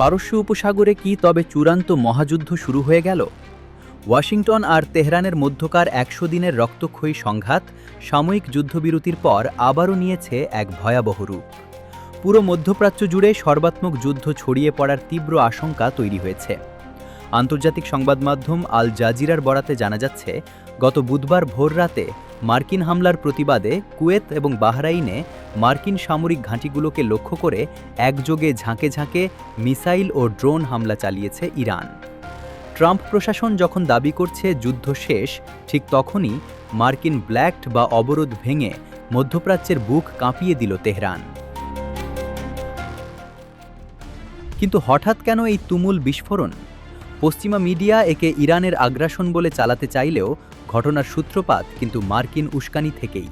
পারস্য উপসাগরে কি তবে চূড়ান্ত মহাযুদ্ধ শুরু হয়ে গেল? ওয়াশিংটন আর তেহরানের মধ্যকার ১০০ দিনের রক্তক্ষয়ী সংঘাত সাময়িক যুদ্ধবিরতির পর আবারও নিয়েছে এক ভয়াবহ রূপ। পুরো মধ্যপ্রাচ্য জুড়ে সর্বাত্মক যুদ্ধ ছড়িয়ে পড়ার তীব্র আশঙ্কা তৈরি হয়েছে। আন্তর্জাতিক সংবাদ মাধ্যম আল জাজিরার বরাতে জানা যাচ্ছে, গত বুধবার ভোর রাতে মার্কিন হামলার প্রতিবাদে কুয়েত এবং বাহরাইনে মার্কিন সামরিক ঘাঁটিগুলোকে লক্ষ্য করে একযোগে ঝাঁকে ঝাঁকে মিসাইল ও ড্রোন হামলা চালিয়েছে ইরান। ট্রাম্প প্রশাসন যখন দাবি করছে যুদ্ধ শেষ, ঠিক তখনই মার্কিন ব্ল্যাকড বা অবরোধ ভেঙে মধ্যপ্রাচ্যের বুক কাঁপিয়ে দিল তেহরান। কিন্তু হঠাৎ কেন এই তুমুল বিস্ফোরণ? পশ্চিমা মিডিয়া একে ইরানের আগ্রাসন বলে চালাতে চাইলেও ঘটনার সূত্রপাত কিন্তু মার্কিন উস্কানি থেকেই।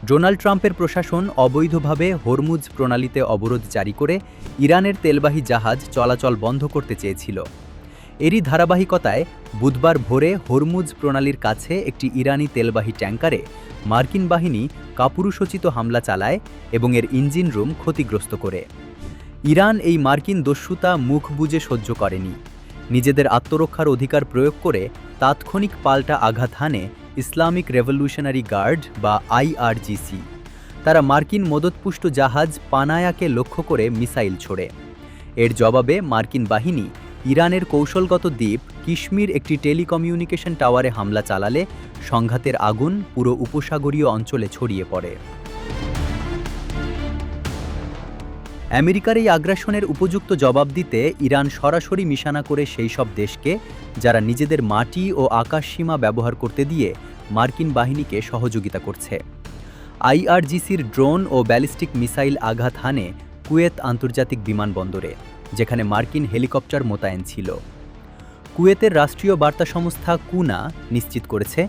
ডোনাল্ড ট্রাম্পের প্রশাসন অবৈধভাবে হরমুজ প্রণালীতে অবরোধ জারি করে ইরানের তেলবাহী জাহাজ চলাচল বন্ধ করতে চেয়েছিল। এরই ধারাবাহিকতায় বুধবার ভোরে হরমুজ প্রণালীর কাছে একটি ইরানি তেলবাহী ট্যাঙ্কারে মার্কিন বাহিনী কাপুরুষোচিত হামলা চালায় এবং এর ইঞ্জিন রুম ক্ষতিগ্রস্ত করে। ইরান এই মার্কিন দস্যুতা মুখ বুজে সহ্য করেনি। নিজেদের আত্মরক্ষার অধিকার প্রয়োগ করে তাৎক্ষণিক পাল্টা আঘাত হানে ইসলামিক রেভলিউশনারি গার্ড বা আইআরজিসি। তারা মার্কিন মদতপুষ্ট জাহাজ পানায়াকে লক্ষ্য করে মিসাইল ছোড়ে। এর জবাবে মার্কিন বাহিনী ইরানের কৌশলগত দ্বীপ কিশমির একটি টেলিকমিউনিকেশন টাওয়ারে হামলা চালালে সংঘাতের আগুন পুরো উপসাগরীয় অঞ্চলে ছড়িয়ে পড়ে। আমেরিকার এই আগ্রাসনের উপযুক্ত জবাব দিতে ইরান সরাসরি নিশানা করে সেই সব দেশকে যারা নিজেদের মাটি ও আকাশসীমা ব্যবহার করতে দিয়ে মার্কিন বাহিনীকে সহযোগিতা করছে। আইআরজিসির ড্রোন ও ব্যালিস্টিক মিসাইল আঘাত হানে কুয়েত আন্তর্জাতিক বিমানবন্দরে, যেখানে মার্কিন হেলিকপ্টার মোতায়েন ছিল। কুয়েতের রাষ্ট্রীয় বার্তা সংস্থা কুনা নিশ্চিত করেছে,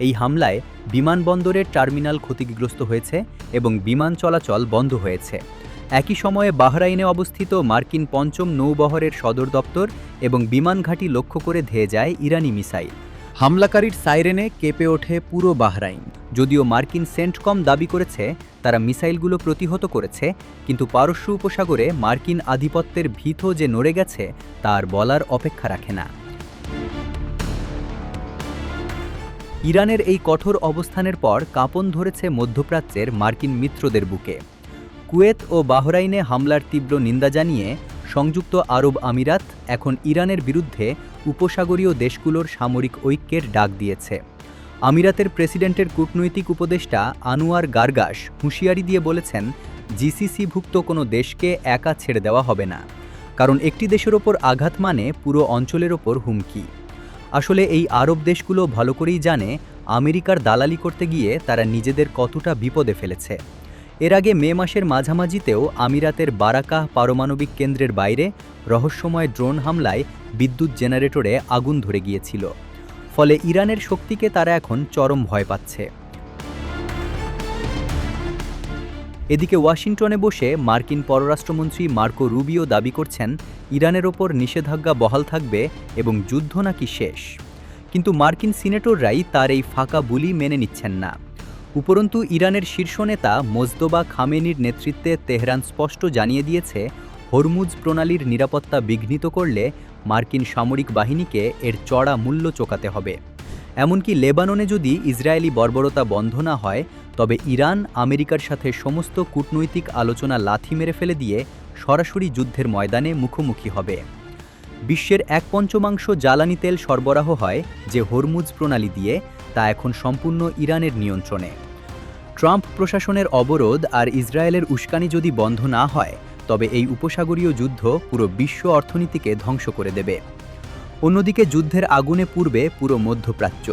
এই হামলায় বিমানবন্দরের টার্মিনাল ক্ষতিগ্রস্ত হয়েছে এবং বিমান চলাচল বন্ধ হয়েছে। একই সময়ে বাহরাইনে অবস্থিত মার্কিন পঞ্চম নৌবহরের সদর দপ্তর এবং বিমান ঘাঁটি লক্ষ্য করে ধেয়ে যায় ইরানি মিসাইল। হামলাকারীর সাইরেনে কেঁপে ওঠে পুরো বাহরাইন। যদিও মার্কিন সেন্টকম দাবি করেছে তারা মিসাইলগুলো প্রতিহত করেছে, কিন্তু পারস্য উপসাগরে মার্কিন আধিপত্যের ভিত যে নড়ে গেছে তার বলার অপেক্ষা রাখে না। ইরানের এই কঠোর অবস্থানের পর কাঁপন ধরেছে মধ্যপ্রাচ্যের মার্কিন মিত্রদের বুকে। কুয়েত ও বাহরাইনে হামলার তীব্র নিন্দা জানিয়ে সংযুক্ত আরব আমিরাত এখন ইরানের বিরুদ্ধে উপসাগরীয় দেশগুলোর সামরিক ঐক্যের ডাক দিয়েছে। আমিরাতের প্রেসিডেন্টের কূটনৈতিক উপদেষ্টা আনোয়ার গারগাশ হুঁশিয়ারি দিয়ে বলেছেন, জিসিসিভুক্ত কোনো দেশকে একা ছেড়ে দেওয়া হবে না, কারণ একটি দেশের ওপর আঘাত মানে পুরো অঞ্চলের ওপর হুমকি। আসলে এই আরব দেশগুলো ভালো করেই জানে আমেরিকার দালালি করতে গিয়ে তারা নিজেদের কতটা বিপদে ফেলেছে। এর আগে মে মাসের মাঝামাঝিতেও আমিরাতের বারাকাহ পারমাণবিক কেন্দ্রের বাইরে রহস্যময় ড্রোন হামলায় বিদ্যুৎ জেনারেটরে আগুন ধরে গিয়েছিল। ফলে ইরানের শক্তিকে তারা এখন চরম ভয় পাচ্ছে। এদিকে ওয়াশিংটনে বসে মার্কিন পররাষ্ট্রমন্ত্রী মার্কো রুবিও দাবি করছেন ইরানের ওপর নিষেধাজ্ঞা বহাল থাকবে এবং যুদ্ধ নাকি শেষ। কিন্তু মার্কিন সিনেটররাই তার এই ফাঁকা বুলি মেনে নিচ্ছেন না। উপরন্তু ইরানের শীর্ষ নেতা মোজতবা খামেনির নেতৃত্বে তেহরান স্পষ্ট জানিয়ে দিয়েছে, হরমুজ প্রণালীর নিরাপত্তা বিঘ্নিত করলে মার্কিন সামরিক বাহিনীকে এর চড়া মূল্য চোকাতে হবে। এমনকি লেবাননে যদি ইসরায়েলি বর্বরতা বন্ধ না হয়, তবে ইরান আমেরিকার সাথে সমস্ত কূটনৈতিক আলোচনা লাথি মেরে ফেলে দিয়ে সরাসরি যুদ্ধের ময়দানে মুখোমুখি হবে। বিশ্বের 1/5 জ্বালানি তেল সরবরাহ হয় যে হরমুজ প্রণালী দিয়ে, তা এখন সম্পূর্ণ ইরানের নিয়ন্ত্রণে। ট্রাম্প প্রশাসনের অবরোধ আর ইসরায়েলের উস্কানি যদি বন্ধ না হয়, তবে এই উপসাগরীয় যুদ্ধ পুরো বিশ্ব অর্থনীতিকে ধ্বংস করে দেবে। অন্যদিকে যুদ্ধের আগুনে পুড়বে পুরো মধ্যপ্রাচ্য।